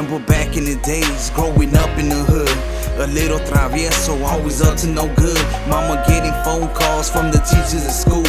remember back in the days, growing up in the hood. A little travieso, always up to no good. Mama getting phone calls from the teachers at school.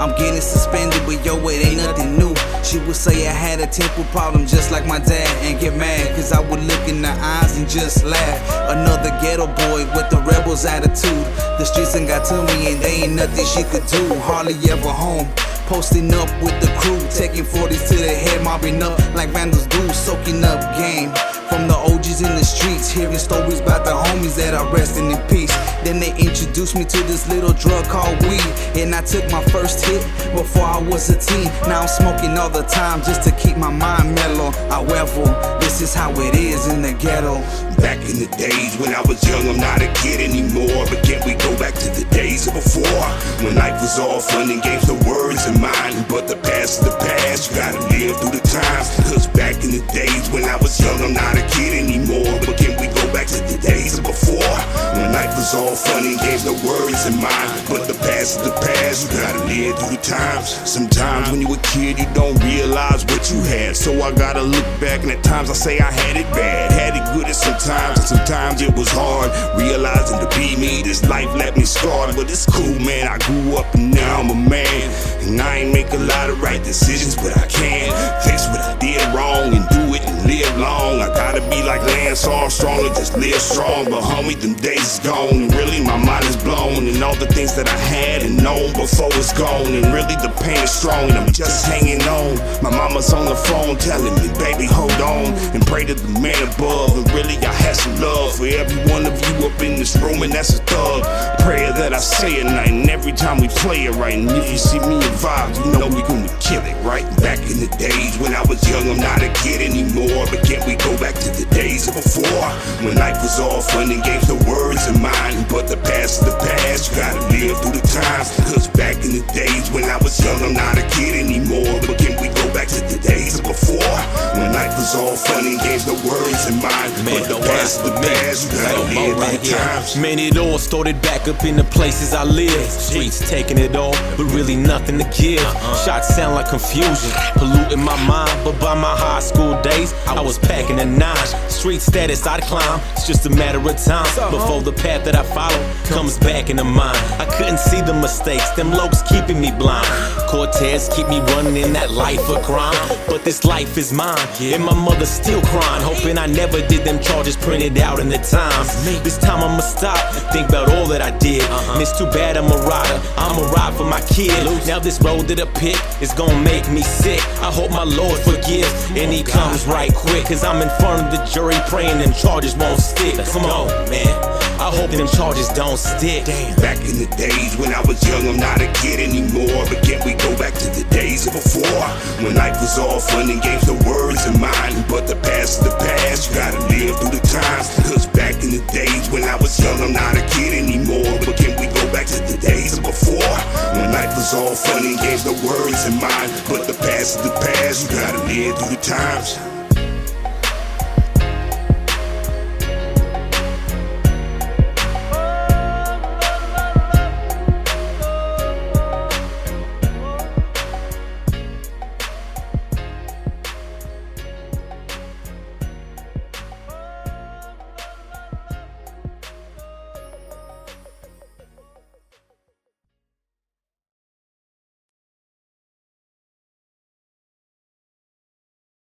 I'm getting suspended, but yo, it ain't nothing new. She would say I had a temper problem just like my dad, and get mad cause I would look in her eyes and just laugh. Another ghetto boy with the rebel's attitude. The streets done got to me and they ain't nothing she could do. Hardly ever home, posting up with the crew, taking 40s to the head, mobbing up like vandals do, soaking up game from the OGs in the streets, hearing stories about the homies that are resting in peace. Then they introduced me to this little drug called weed, and I took my first hit before I was a teen. Now I'm smoking all the time just to keep my mind mellow. However, this is how it is in the ghetto. Back in the days when I was young, I'm not a kid anymore. But can't we go back to the days of before, when life was all fun and games, the words in mind. But the past is the past, you gotta live through the times. Cause back in the days when I was young, I'm not a kid anymore. But can we go back to the days of before, when life was all fun and games, the words in mind. But the past is the past, you gotta live through the times. Sometimes when you a kid, you don't realize what you had. So I gotta look back, and at times I say I had it bad, had it good at sometimes. And sometimes it was hard, realizing to be me, this life left me scarred. But it's cool, man, I grew up and now I'm a man. And I ain't make a lot of right decisions, but I can fix what I did wrong and do it and live long. I gotta be like Lance Armstrong and just live strong. But homie, them days is gone, and really my mind is blown. And all the things that I had and known before is gone. And really the pain is strong, and I'm just hanging on. My mama's on the phone telling me, baby, hold on, and pray to the man above. And really I had some love for every one of you up in this room, and that's a thug prayer that I say at night, and every time we play it right. And if you see me in vibes, you know we gonna kill it right. Back in the days when I was young, I'm not a kid anymore. But can't we go back to the days of before, when life was all fun and games, the words in mind. But the past is the past, you gotta live through the times. Cause back in the days when I was young, I'm not a kid anymore. But can we go back to the days of before, when life was all fun and games, the words in mind. Man, but the past is the past, you gotta live through the times. Man, it all started back up in the places I live. Streets taking it all, but really nothing to give. Shots sound like confusion, polluting my mind. But by my high school days, I was packing a 9. Street status I'd climb, it's just a matter of time before the path that I follow comes back into mind. I couldn't see the mistakes, them lokes keeping me blind. Cortez keep me running in that life of crime, but this life is mine, and my mother's still crying, hoping I never did them charges printed out in the Times. This time I'ma stop and think about all that I did. And it's too bad I'm a rider, I'ma ride for my kid. Now this road that I pick is gonna make me sick. I hope my Lord forgives and he comes right quick, cause I'm in front of the jury praying them charges won't stick. Come on, man, I hope them charges don't stick. Back in the days when I was young, I'm not a kid anymore. But can't we go back to the days of before, when life was all fun and games, the words in mind. But the past is the past, you gotta live through the times. Cause back in the days when I was young, I'm not a kid anymore. But can we go back to the days of before, when life was all fun and games, the words in mind. But the past is the past, you gotta live through the times.